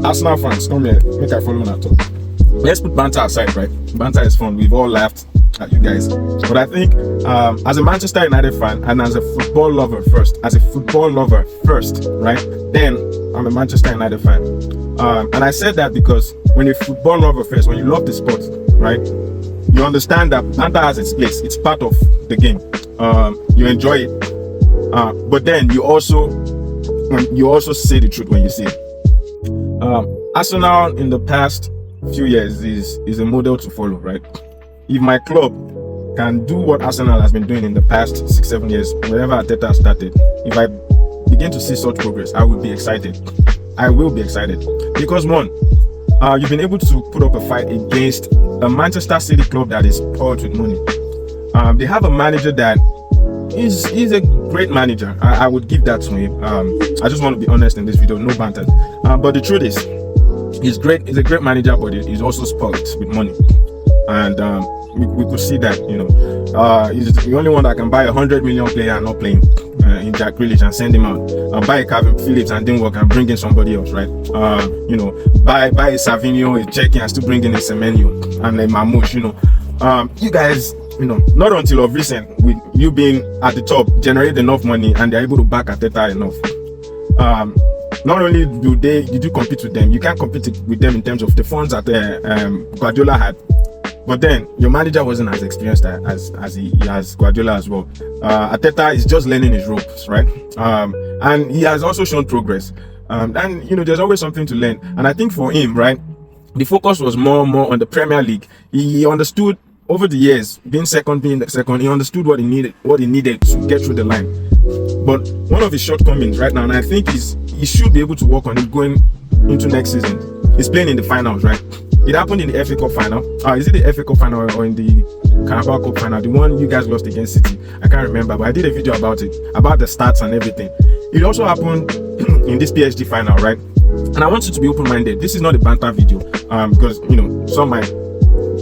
Arsenal fans, come here, make I follow on talk. Let's put banter aside, right? Banter is fun. We've all laughed at you guys. But I think as a Manchester United fan and as a football lover first, right? Then I'm a Manchester United fan. And I said that because when you're a football lover first, when you love the sport, right? You understand that banter has its place. It's part of the game. You enjoy it. But then you also say the truth when you say it. Arsenal in the past few years is a model to follow, right? If my club can do what Arsenal has been doing in the past 6-7 years, whenever Arteta started, if I begin to see such progress, I will be excited. I will be excited because one, you've been able to put up a fight against a Manchester City club that is poured with money. They have a manager that is a great manager. I would give that to him. I just want to be honest in this video, no banter. But the truth is, he's great. He's a great manager, but he's also spoiled with money. And we could see that, he's the only one that can buy a 100 million player and not playing in Jack Grealish and send him out. Buy a Calvin Phillips and didn't work and bring in somebody else, right? Buy a Savinho, a Czech and still bring in a Semenyo and a Mamouche, you guys, not until of recent, with you being at the top, generate enough money and they're able to back Arteta enough. Not only did you compete with them, you can't compete with them in terms of the funds that Guardiola had. But then your manager wasn't as experienced as Guardiola as well. Arteta is just learning his ropes, right? And he has also shown progress. And there's always something to learn. And I think for him, right, the focus was more on the Premier League. He understood over the years, being second, he understood what he needed to get through the line. But one of his shortcomings right now, and I think he should be able to work on it going into next season, is playing in the finals, right? It happened in the FA Cup final. Is it the FA Cup final or in the Carabao Cup final? The one you guys lost against City. I can't remember, but I did a video about it, about the stats and everything. It also happened in this PSG final, right? And I want you to be open-minded. This is not a banter video, because some might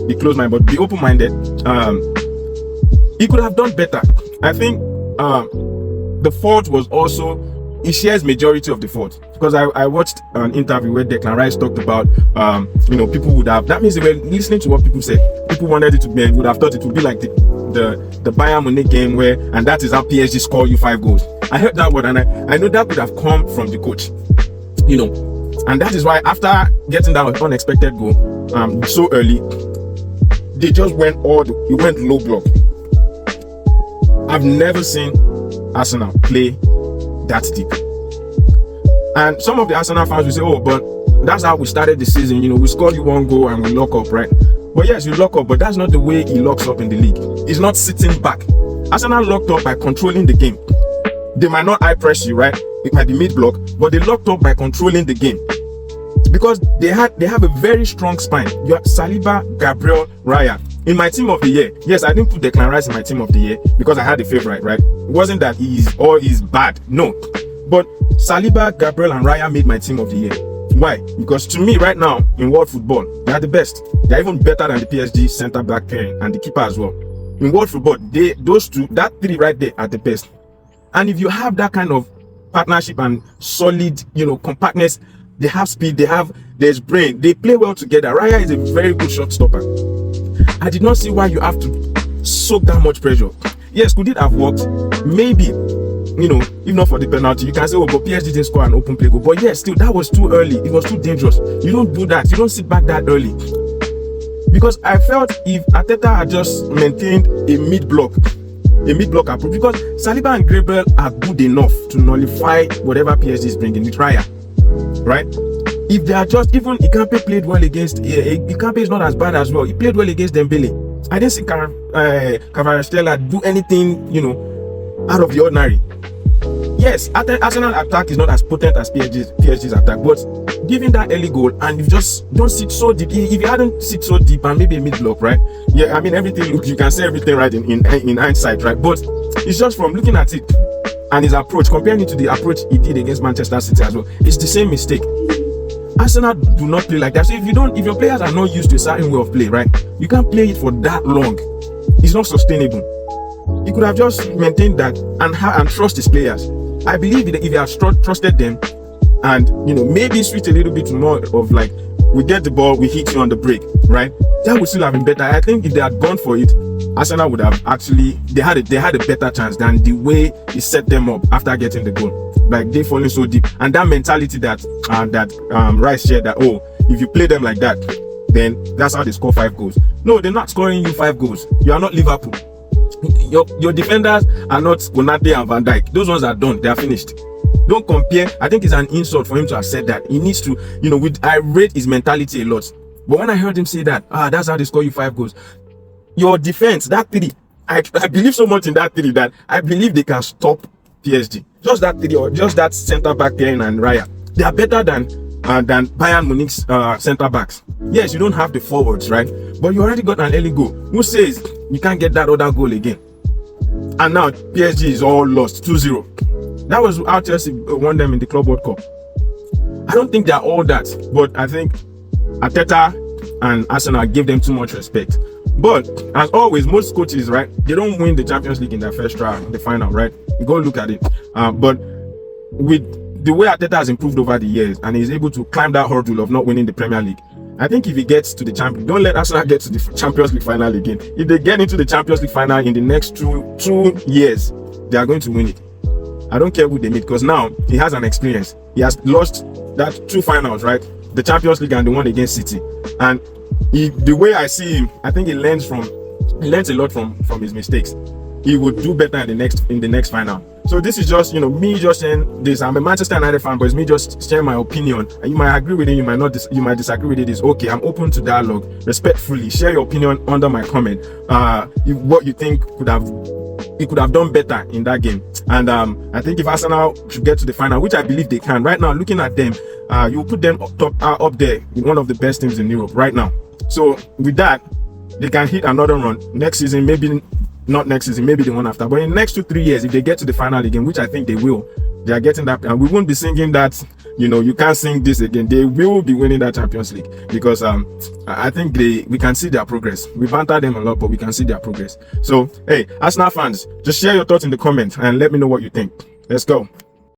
be close-minded, but be open-minded. He could have done better. I think the fault was also, he shares majority of the fault, because I watched an interview where Declan Rice talked about people would have, that means they were listening to what people said. People wanted it to be, would have thought it would be like the Bayern Munich game and that is how PSG score you 5 goals. I heard that word and I know that would have come from the coach, and that is why after getting that unexpected goal so early, they just went low block. I've never seen Arsenal play that deep. And some of the Arsenal fans will say, oh, but that's how we started the season. We scored you 1 goal and we lock up, right? But yes, you lock up, but that's not the way he locks up in the league. He's not sitting back. Arsenal locked up by controlling the game. They might not high press you, right? It might be mid block, but they locked up by controlling the game. Because they have a very strong spine. You have Saliba, Gabriel, Raya. In my team of the year, yes, I didn't put Declan Rice in my team of the year because I had a favorite, right? It wasn't that he's bad, no. But Saliba, Gabriel, and Raya made my team of the year. Why? Because to me, right now in world football, they are the best. They are even better than the PSG centre back pairing and the keeper as well. In world football, those two, that 3 right there are the best. And if you have that kind of partnership and solid, compactness, they have speed, there's brain, they play well together. Raya is a very good shot stopper. I did not see why you have to soak that much pressure. Yes, could it have worked? Maybe, if not for the penalty, you can say, oh, but PSG didn't score an open play goal. But yes, still, that was too early. It was too dangerous. You don't do that. You don't sit back that early. Because I felt if Arteta had just maintained a mid-block approach, because Saliba and Gabriel are good enough to nullify whatever PSG is bringing with Raya, right? If they are just, even Ikampe played well against, Ikampe is not as bad as well. He played well against Dembele. I didn't see Kvaratskhelia do anything, out of the ordinary. Yes, Arsenal attack is not as potent as PSG's attack, but giving that early goal and you just don't sit so deep. If you hadn't sit so deep and maybe a mid block, right? Yeah, I mean everything. You can say everything right in hindsight, right? But it's just from looking at it and his approach, comparing it to the approach he did against Manchester City as well. It's the same mistake. Arsenal do not play like that. So if your players are not used to a certain way of play, right? You can't play it for that long. It's not sustainable. He could have just maintained that and trust his players. I believe that if he had trusted them, and maybe switch a little bit more of like, we get the ball, we hit you on the break, right? That would still have been better. I think if they had gone for it, Arsenal would have actually, they had a better chance than the way he set them up after getting the goal. Like, they falling so deep, and that mentality that Rice shared, that if you play them like that, then that's how they score 5 goals. No, they're not scoring you 5 goals. You are not Liverpool. Your defenders are not Konate and Van Dijk. Those ones are done. They are finished. Don't compare. I think it's an insult for him to have said that. He needs to, I rate his mentality a lot. But when I heard him say that, that's how they score you 5 goals. Your defense, that 3, I believe so much in that 3 that I believe they can stop PSG. Just that 3, or just that centre back Kane and Raya. They are better than Bayern Munich's centre backs. Yes, you don't have the forwards, right? But you already got an early goal. Who says you can't get that other goal again? And now PSG is all lost, 2-0. That was how Chelsea won them in the Club World Cup. I don't think they're all that, but I think Arteta and Arsenal gave them too much respect. But as always, most coaches, right, they don't win the Champions League in their first round, the final, right? You go look at it. But with the way Arteta has improved over the years, and he's able to climb that hurdle of not winning the Premier League, I think if he gets to the champion, don't let Arsenal get to the Champions League final again. If they get into the Champions League final in the next two years, they are going to win it. I don't care who they meet, because now he has an experience. He has lost that 2 finals, right? The Champions League and the one against City. And the way I see him, I think he learns a lot from his mistakes. He would do better in the next final. So this is just, me just saying this. I'm a Manchester United fan, but it's me just sharing my opinion. And you might agree with it, you might not, you might disagree with it. It's okay. I'm open to dialogue, respectfully. Share your opinion under my comment. What you think he could have done better in that game. And I think if Arsenal should get to the final, which I believe they can, right now, looking at them, you put them up there with one of the best teams in Europe right now. So with that, they can hit another run next season, maybe not next season, maybe the one after. But in the next 2-3 years, if they get to the final again, which I think they will, they are getting that, and we won't be singing that, you can't sing this again. They will be winning that Champions League, because I think we can see their progress. We banter them a lot, but we can see their progress. So hey, Arsenal fans, just share your thoughts in the comments and let me know what you think. Let's go.